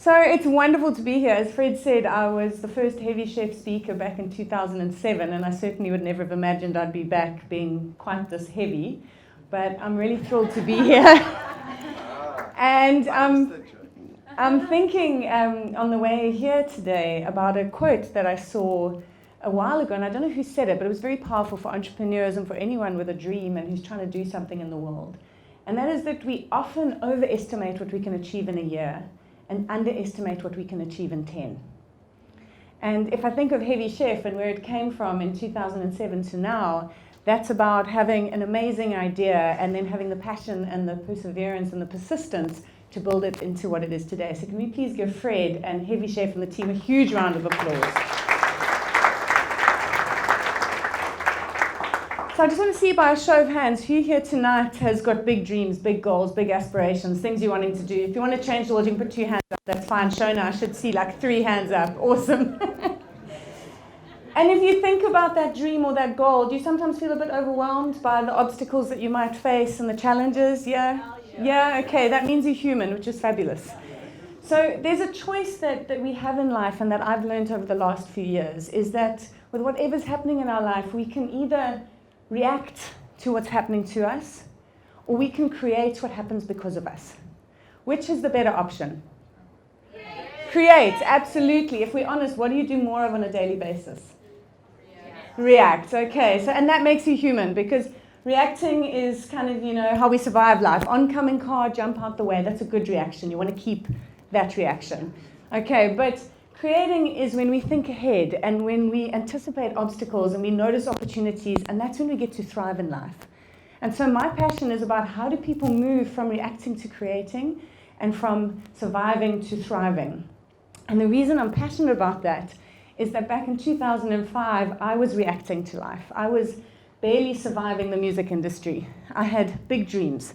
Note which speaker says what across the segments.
Speaker 1: So it's wonderful to be here. As Fred said, I was the first Heavy Chef speaker back in 2007, and I certainly would never have imagined I'd be back being quite this heavy. But I'm really thrilled to be here. And I'm thinking on the way here today about a quote that I saw a while ago, and I don't know who said it, but it was very powerful for entrepreneurs and for anyone with a dream and who's trying to do something in the world. And that is that we often overestimate what we can achieve in a year and underestimate what we can achieve in 10. And if I think of Heavy Chef and where it came from in 2007 to now, that's about having an amazing idea and then having the passion and the perseverance and the persistence to build it into what it is today. So can we please give Fred and Heavy Chef and the team a huge round of applause. So I just want to see by a show of hands, who here tonight has got big dreams, big goals, big aspirations, things you're wanting to do. If you want to change the world, you can put 2 hands up. That's fine. Shona, I should see like 3 hands up. Awesome. And if you think about that dream or that goal, do you sometimes feel a bit overwhelmed by the obstacles that you might face and the challenges? Yeah? Yeah, okay. That means you're human, which is fabulous. So there's a choice that we have in life and that I've learned over the last few years is that with whatever's happening in our life, we can either react to what's happening to us, or we can create what happens because of us. Which is the better option? Create, absolutely. If we're honest, what do you do more of on a daily basis? React, okay. So, and that makes you human, because reacting is kind of, how we survive life. Oncoming car, jump out the way. That's a good reaction. You want to keep that reaction. Okay, but creating is when we think ahead and when we anticipate obstacles and we notice opportunities, and that's when we get to thrive in life. And so my passion is about how do people move from reacting to creating and from surviving to thriving. And the reason I'm passionate about that is that back in 2005, I was reacting to life. I was barely surviving the music industry. I had big dreams.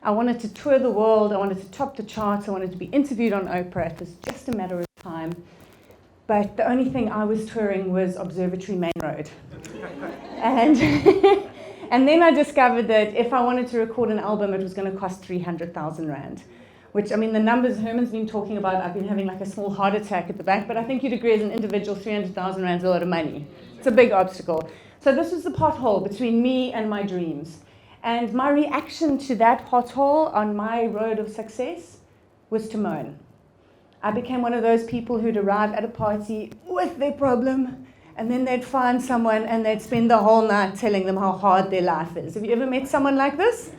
Speaker 1: I wanted to tour the world. I wanted to top the charts. I wanted to be interviewed on Oprah. It was just a matter of time. But the only thing I was touring was Observatory Main Road. And, and then I discovered that if I wanted to record an album, it was going to cost 300,000 Rand. Which, the numbers Herman's been talking about, I've been having like a small heart attack at the back, but I think you'd agree as an individual, 300,000 Rand is a lot of money. It's a big obstacle. So this was the pothole between me and my dreams. And my reaction to that pothole on my road of success was to moan. I became one of those people who'd arrive at a party with their problem, and then they'd find someone and they'd spend the whole night telling them how hard their life is. Have you ever met someone like this?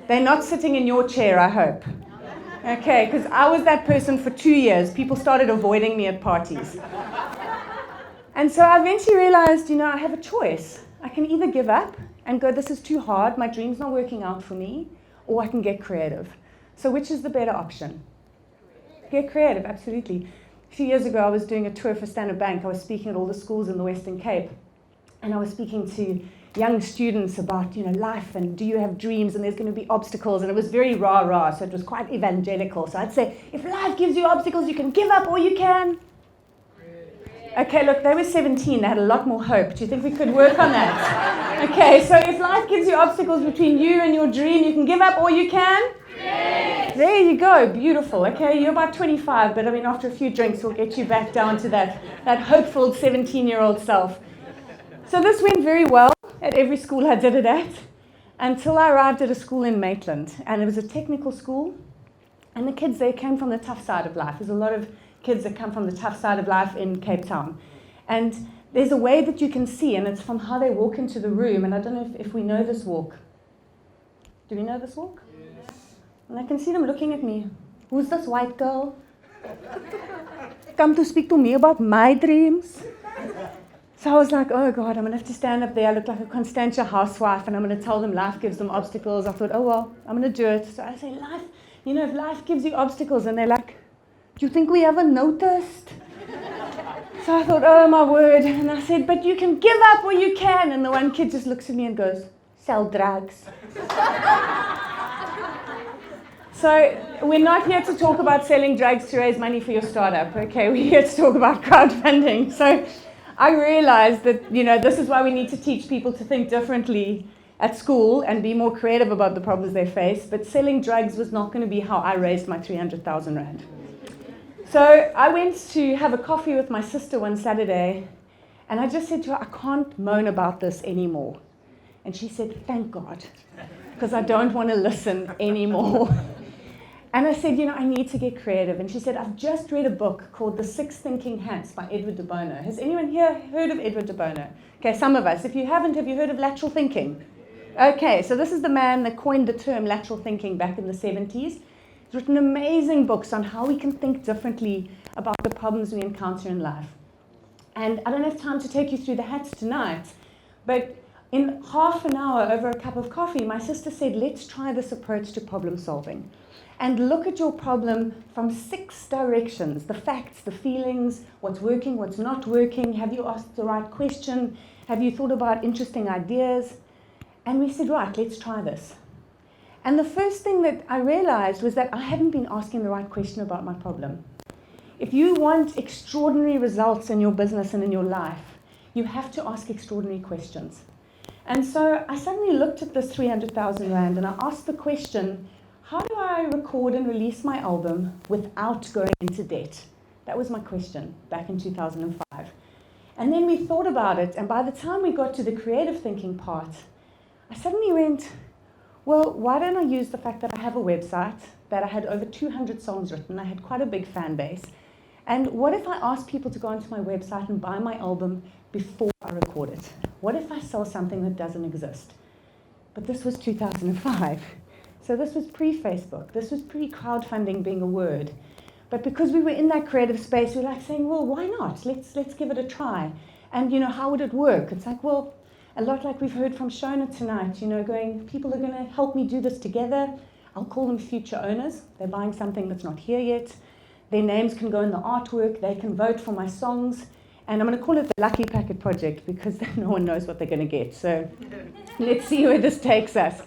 Speaker 1: They're not sitting in your chair, I hope. Okay, because I was that person for 2 years. People started avoiding me at parties. And so I eventually realized, I have a choice. I can either give up and go, this is too hard, my dream's not working out for me, or I can get creative. So which is the better option? Get creative, absolutely. A few years ago, I was doing a tour for Standard Bank. I was speaking at all the schools in the Western Cape. And I was speaking to young students about, life and do you have dreams and there's going to be obstacles. And it was very rah-rah, so it was quite evangelical. So I'd say, if life gives you obstacles, you can give up or you can. Okay, look, they were 17. They had a lot more hope. Do you think we could work on that? Okay, so if life gives you obstacles between you and your dream, you can give up or you can? Yes. There you go. Beautiful. Okay, you're about 25, but after a few drinks, we'll get you back down to that hopeful 17-year-old self. So this went very well at every school I did it at, until I arrived at a school in Maitland, and it was a technical school, and the kids there came from the tough side of life. There's a lot of kids that come from the tough side of life in Cape Town. And there's a way that you can see, and it's from how they walk into the room, and I don't know if we know this walk. Do we know this walk? Yes. And I can see them looking at me. Who's this white girl? Come to speak to me about my dreams? So I was like, oh God, I'm going to have to stand up there. I look like a Constantia housewife, and I'm going to tell them life gives them obstacles. I thought, oh well, I'm going to do it. So I say, life, if life gives you obstacles, and they're like, do you think we haven't noticed? So I thought, oh my word. And I said, but you can give up or you can. And the one kid just looks at me and goes, sell drugs. So we're not here to talk about selling drugs to raise money for your startup. Okay, we're here to talk about crowdfunding. So I realized that, this is why we need to teach people to think differently at school and be more creative about the problems they face. But selling drugs was not going to be how I raised my 300,000 Rand. So I went to have a coffee with my sister one Saturday, and I just said to her, I can't moan about this anymore. And she said, thank God, because I don't want to listen anymore. And I said, I need to get creative. And she said, I've just read a book called The Six Thinking Hats by Edward de Bono. Has anyone here heard of Edward de Bono? Okay, some of us. If you haven't, have you heard of lateral thinking? Okay, so this is the man that coined the term lateral thinking back in the 70s. He's written amazing books on how we can think differently about the problems we encounter in life. And I don't have time to take you through the hats tonight, but in half an hour over a cup of coffee, my sister said, let's try this approach to problem solving. And look at your problem from 6 directions: the facts, the feelings, what's working, what's not working. Have you asked the right question? Have you thought about interesting ideas? And we said, right, let's try this. And the first thing that I realized was that I hadn't been asking the right question about my problem. If you want extraordinary results in your business and in your life, you have to ask extraordinary questions. And so I suddenly looked at this 300,000 Rand and I asked the question, how do I record and release my album without going into debt? That was my question back in 2005. And then we thought about it, and by the time we got to the creative thinking part, I suddenly went, well, why don't I use the fact that I have a website, that I had over 200 songs written, I had quite a big fan base, and what if I asked people to go onto my website and buy my album before I record it? What if I sell something that doesn't exist? But this was 2005. So this was pre-Facebook. This was pre-crowdfunding being a word. But because we were in that creative space, we were like saying, well, why not? Let's give it a try. And, how would it work? It's like, well, a lot like we've heard from Shona tonight, going, people are going to help me do this together. I'll call them future owners. They're buying something that's not here yet. Their names can go in the artwork. They can vote for my songs. And I'm going to call it the Lucky Packet Project because no one knows what they're going to get. So let's see where this takes us.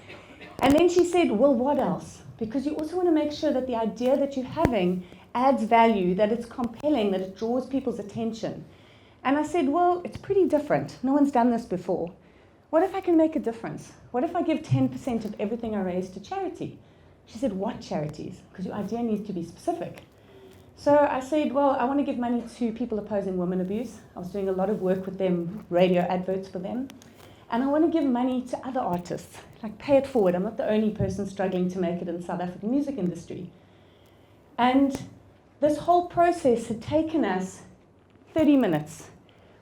Speaker 1: And then she said, well, what else? Because you also want to make sure that the idea that you're having adds value, that it's compelling, that it draws people's attention. And I said, well, it's pretty different. No one's done this before. What if I can make a difference? What if I give 10% of everything I raise to charity? She said, what charities? Because your idea needs to be specific. So I said, well, I want to give money to people opposing women abuse. I was doing a lot of work with them, radio adverts for them. And I want to give money to other artists, like pay it forward. I'm not the only person struggling to make it in the South African music industry. And this whole process had taken us 30 minutes.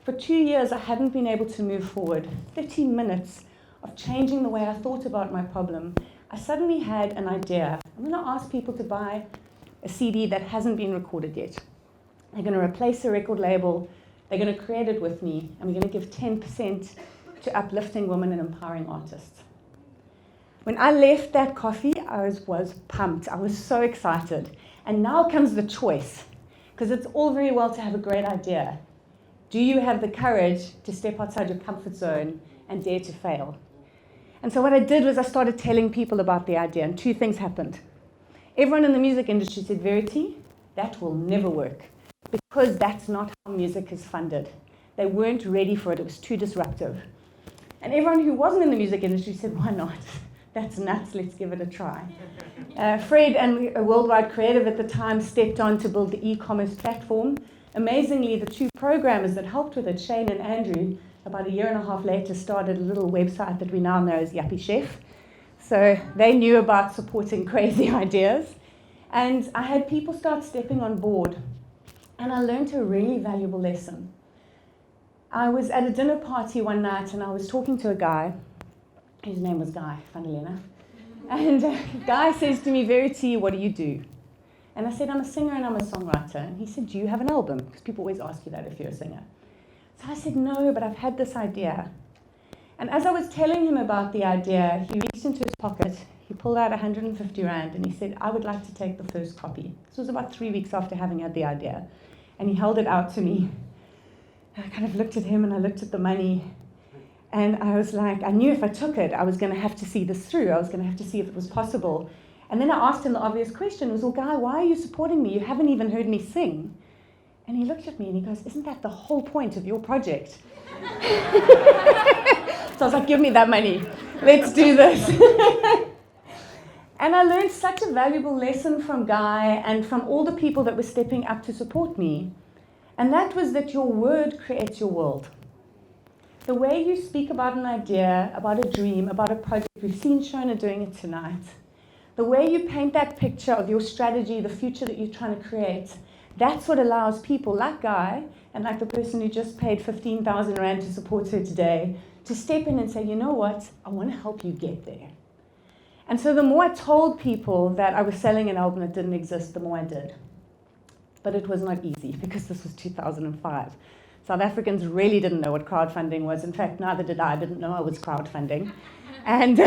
Speaker 1: For 2 years, I hadn't been able to move forward. 30 minutes of changing the way I thought about my problem. I suddenly had an idea. I'm going to ask people to buy a CD that hasn't been recorded yet. They're going to replace a record label. They're going to create it with me. And we're going to give 10% to uplifting women and empowering artists. When I left that coffee, I was pumped. I was so excited. And now comes the choice, because it's all very well to have a great idea. Do you have the courage to step outside your comfort zone and dare to fail? And so what I did was I started telling people about the idea, and 2 things happened. Everyone in the music industry said, Verity, that will never work, because that's not how music is funded. They weren't ready for it. It was too disruptive. And everyone who wasn't in the music industry said, why not? That's nuts, let's give it a try. Fred and a worldwide creative at the time stepped on to build the e-commerce platform. Amazingly, the 2 programmers that helped with it, Shane and Andrew, about a year and a half later started a little website that we now know as Yuppie Chef. So they knew about supporting crazy ideas. And I had people start stepping on board. And I learned a really valuable lesson. I was at a dinner party one night and I was talking to a guy. His name was Guy, funnily enough. And Guy says to me, Verity, what do you do? And I said, I'm a singer and I'm a songwriter. And he said, do you have an album? Because people always ask you that if you're a singer. So I said, no, but I've had this idea. And as I was telling him about the idea, he reached into his pocket, he pulled out 150 Rand, and he said, I would like to take the first copy. This was about 3 weeks after having had the idea. And he held it out to me. And I kind of looked at him and I looked at the money. And I was like, I knew if I took it, I was going to have to see this through. I was going to have to see if it was possible. And then I asked him the obvious question. It was, well, Guy, why are you supporting me? You haven't even heard me sing. And he looked at me and he goes, isn't that the whole point of your project? So I was like, give me that money. Let's do this. And I learned such a valuable lesson from Guy and from all the people that were stepping up to support me. And that was that your word creates your world. The way you speak about an idea, about a dream, about a project, we've seen Shona doing it tonight. The way you paint that picture of your strategy, the future that you're trying to create, that's what allows people like Guy and like the person who just paid 15,000 Rand to support her today to step in and say, you know what, I want to help you get there. And so the more I told people that I was selling an album that didn't exist, the more I did. But it was not easy because this was 2005. South Africans really didn't know what crowdfunding was. In fact, neither did I. I didn't know I was crowdfunding. And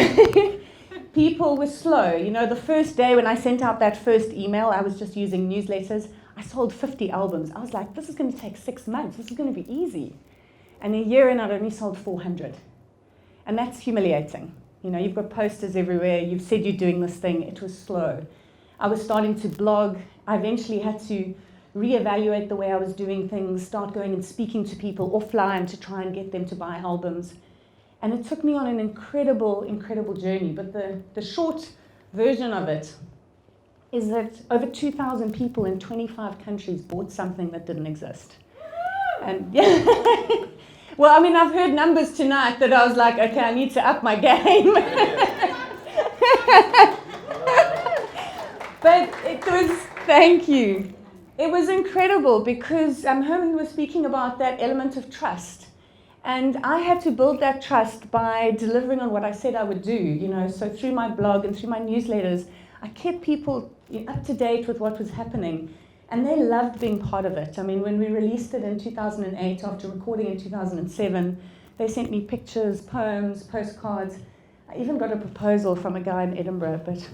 Speaker 1: people were slow. You know, the first day when I sent out that first email, I was just using newsletters. I sold 50 albums. I was like, this is going to take 6 months. This is going to be easy. And a year in, I'd only sold 400. And that's humiliating. You know, you've got posters everywhere. You've said you're doing this thing. It was slow. I was starting to blog. I eventually had to reevaluate the way I was doing things, start going and speaking to people offline to try and get them to buy albums. And it took me on an incredible, incredible journey. But the short version of it is that over 2,000 people in 25 countries bought something that didn't exist. And yeah, well, I mean, I've heard numbers tonight that I was like, okay, I need to up my game. But it was, thank you. It was incredible because Herman was speaking about that element of trust. And I had to build that trust by delivering on what I said I would do. You know, so through my blog and through my newsletters, I kept people up to date with what was happening. And they loved being part of it. I mean, when we released it in 2008, after recording in 2007, they sent me pictures, poems, postcards. I even got a proposal from a guy in Edinburgh, but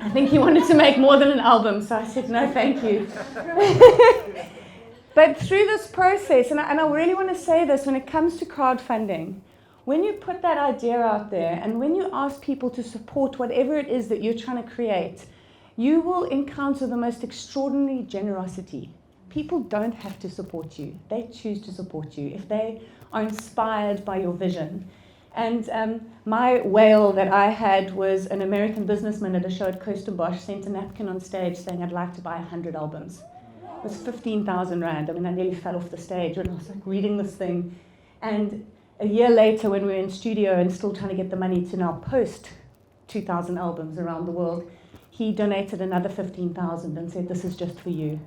Speaker 1: I think he wanted to make more than an album, so I said, no, thank you. But through this process, and I really want to say this when it comes to crowdfunding, when you put that idea out there and when you ask people to support whatever it is that you're trying to create, you will encounter the most extraordinary generosity. People don't have to support you. They choose to support you if they are inspired by your vision. And my whale that I had was an American businessman at a show at Kirstenbosch sent a napkin on stage saying, I'd like to buy 100 albums. It was 15,000 Rand. I mean, I nearly fell off the stage when I was like reading this thing. And a year later, when we were in studio and still trying to get the money to now post 2,000 albums around the world, he donated another 15,000 and said, this is just for you.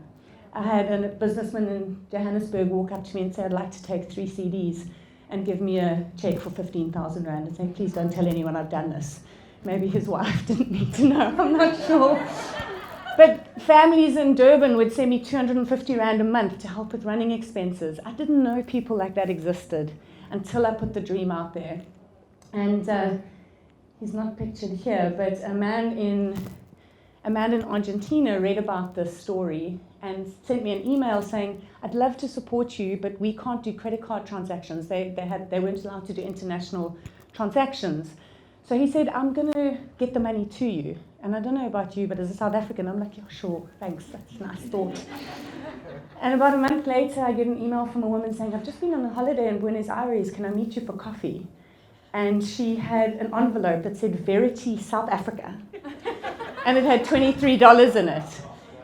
Speaker 1: I had a businessman in Johannesburg walk up to me and say, I'd like to take 3 CDs and give me a check for 15,000 Rand and say, please don't tell anyone I've done this. Maybe his wife didn't need to know, I'm not sure. But families in Durban would send me 250 Rand a month to help with running expenses. I didn't know people like that existed until I put the dream out there. And he's not pictured here, but a man in Argentina read about this story and sent me an email saying, I'd love to support you, but we can't do credit card transactions. They weren't allowed to do international transactions. So he said, I'm going to get the money to you. And I don't know about you, but as a South African, I'm like, yeah, sure, thanks, that's a nice thought. And about a month later, I get an email from a woman saying, I've just been on a holiday in Buenos Aires, can I meet you for coffee? And she had an envelope that said, Verity, South Africa. And it had $23 in it.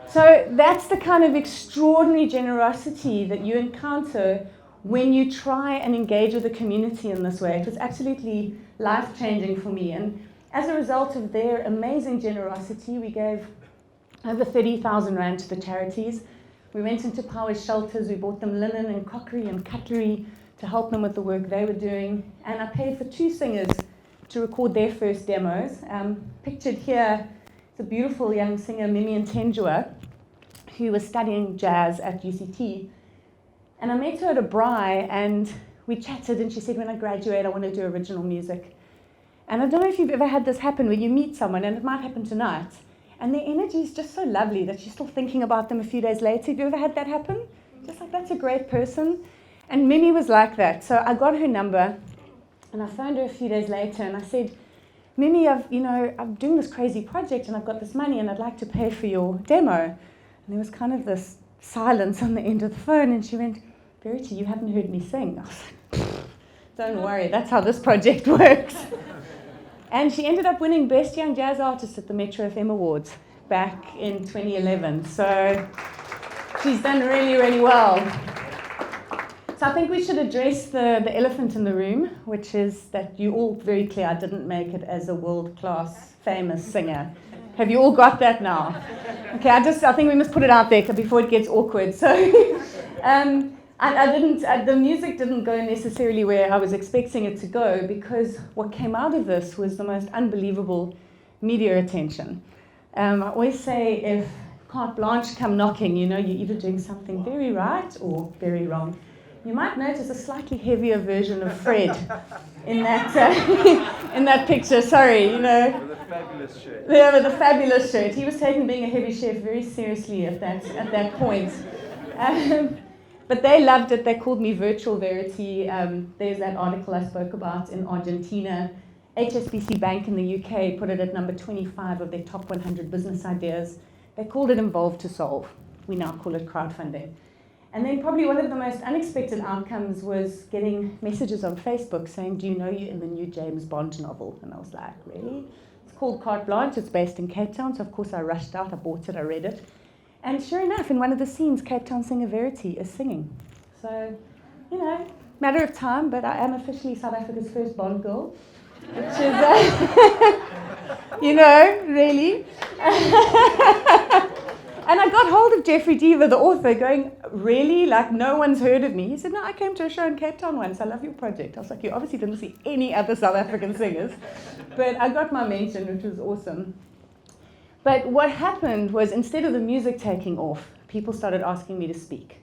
Speaker 1: So that's the kind of extraordinary generosity that you encounter when you try and engage with the community in this way. It was absolutely life-changing for me. And as a result of their amazing generosity, we gave over 30,000 Rand to the charities. We went into Power's shelters, we bought them linen and crockery and cutlery to help them with the work they were doing. And I paid for 2 singers to record their first demos. Pictured here, the beautiful young singer Mimi Ntendjua, who was studying jazz at UCT. And I met her at a braai and we chatted and she said, when I graduate, I want to do original music. And I don't know if you've ever had this happen where you meet someone, and it might happen tonight, and their energy is just so lovely that you're still thinking about them a few days later. Have you ever had that happen? Just like, that's a great person. And Mimi was like that. So I got her number and I phoned her a few days later and I said, Mimi, I'm doing this crazy project and I've got this money and I'd like to pay for your demo. And there was kind of this silence on the end of the phone and she went, Verity, you haven't heard me sing. I was like, don't worry, that's how this project works. And she ended up winning Best Young Jazz Artist at the Metro FM Awards back in 2011. So she's done really, really well. So I think we should address the elephant in the room, which is that you all very clear I didn't make it as a world-class famous singer. Have you all got that now? Okay, I think we must put it out there before it gets awkward. So the music didn't go necessarily where I was expecting it to go, because what came out of this was the most unbelievable media attention. I always say, if carte blanche come knocking, you know you're either doing something very right or very wrong. You might notice a slightly heavier version of Fred in that in that picture. Sorry, you know.
Speaker 2: With a fabulous shirt.
Speaker 1: Yeah, with a fabulous shirt. He was taking being a heavy chef very seriously at that point. But they loved it. They called me virtual Verity. There's that article I spoke about in Argentina. HSBC Bank in the UK put it at number 25 of their top 100 business ideas. They called it Involve to Solve. We now call it crowdfunding. And then probably one of the most unexpected outcomes was getting messages on Facebook saying, do you know you're in the new James Bond novel? And I was like, really? It's called Carte Blanche. It's based in Cape Town. So, of course, I rushed out. I bought it. I read it. And sure enough, in one of the scenes, Cape Town singer Verity is singing. So, you know, matter of time, but I am officially South Africa's first Bond girl, which is, you know, really. And I got hold of Jeffrey Deaver, the author, going, really? Like, no one's heard of me? He said, no, I came to a show in Cape Town once. I love your project. I was like, you obviously didn't see any other South African singers. But I got my mention, which was awesome. But what happened was, instead of the music taking off, people started asking me to speak.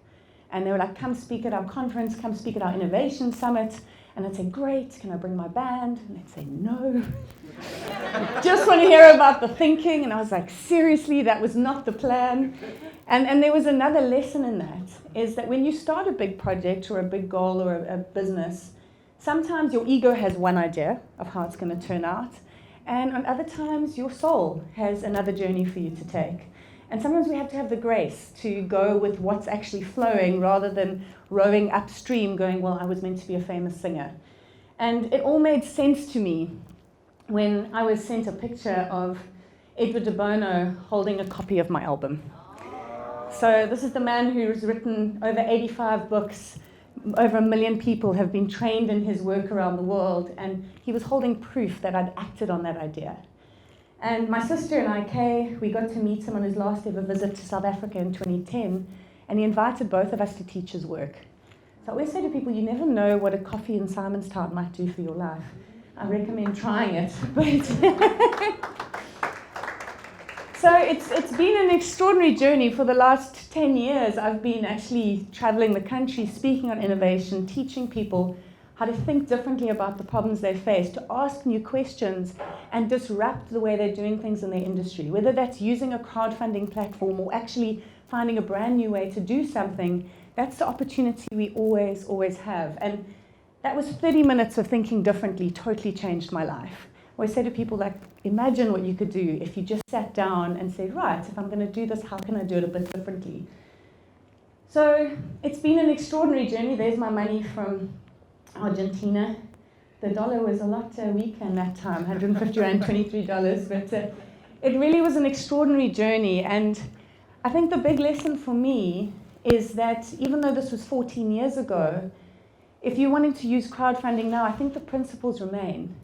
Speaker 1: And they were like, come speak at our conference, come speak at our innovation summit. And I'd say, great, can I bring my band? And they'd say, no. Just want to hear about the thinking. And I was like, seriously, that was not the plan. And there was another lesson in that, is that when you start a big project or a big goal or a business, sometimes your ego has one idea of how it's going to turn out. And on other times, your soul has another journey for you to take. And sometimes we have to have the grace to go with what's actually flowing rather than rowing upstream going, well, I was meant to be a famous singer. And it all made sense to me when I was sent a picture of Edward de Bono holding a copy of my album. So this is the man who's written over 85 books. Over 1 million people have been trained in his work around the world, and he was holding proof that I'd acted on that idea. And my sister and I, Kay, we got to meet him on his last ever visit to South Africa in 2010, and he invited both of us to teach his work. So I always say to people, you never know what a coffee in Simonstown might do for your life. I recommend trying it. So it's been an extraordinary journey. For the last 10 years, I've been actually traveling the country, speaking on innovation, teaching people how to think differently about the problems they face, to ask new questions and disrupt the way they're doing things in their industry, whether that's using a crowdfunding platform or actually finding a brand new way to do something. That's the opportunity we always have. And that was 30 minutes of thinking differently, totally changed my life. I always say to people, like, imagine what you could do if you just sat down and said, right, if I'm going to do this, how can I do it a bit differently? So it's been an extraordinary journey. There's my money from Argentina. The dollar was a lot weaker in that time, 150 rand, $23. But it really was an extraordinary journey. And I think the big lesson for me is that even though this was 14 years ago, if you're wanting to use crowdfunding now, I think the principles remain.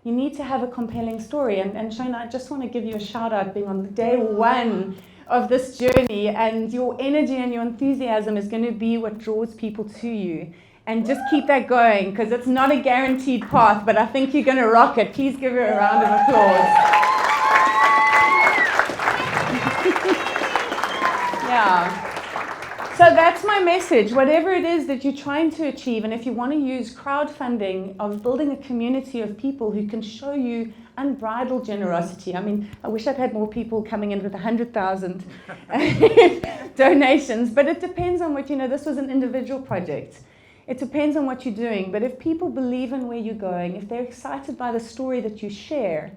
Speaker 1: You need to have a compelling story. And Shona, I just want to give you a shout out being on day one of this journey, and your energy and your enthusiasm is going to be what draws people to you. And just keep that going, because it's not a guaranteed path, but I think you're going to rock it. Please give her a round of applause. Yeah. So that's my message. Whatever it is that you're trying to achieve, and if you want to use crowdfunding of building a community of people who can show you unbridled generosity. I mean, I wish I'd had more people coming in with 100,000 donations, but it depends on what, this was an individual project. It depends on what you're doing. But if people believe in where you're going, if they're excited by the story that you share,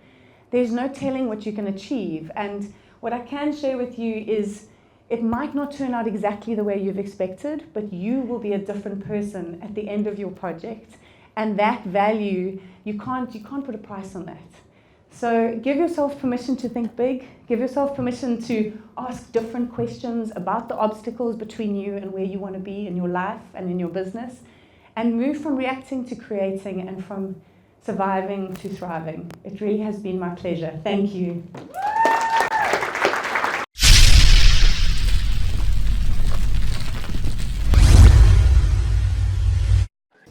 Speaker 1: there's no telling what you can achieve. And what I can share with you is it might not turn out exactly the way you've expected, but you will be a different person at the end of your project. And that value, you can't put a price on that. So give yourself permission to think big. Give yourself permission to ask different questions about the obstacles between you and where you want to be in your life and in your business. And move from reacting to creating and from surviving to thriving. It really has been my pleasure. Thank you.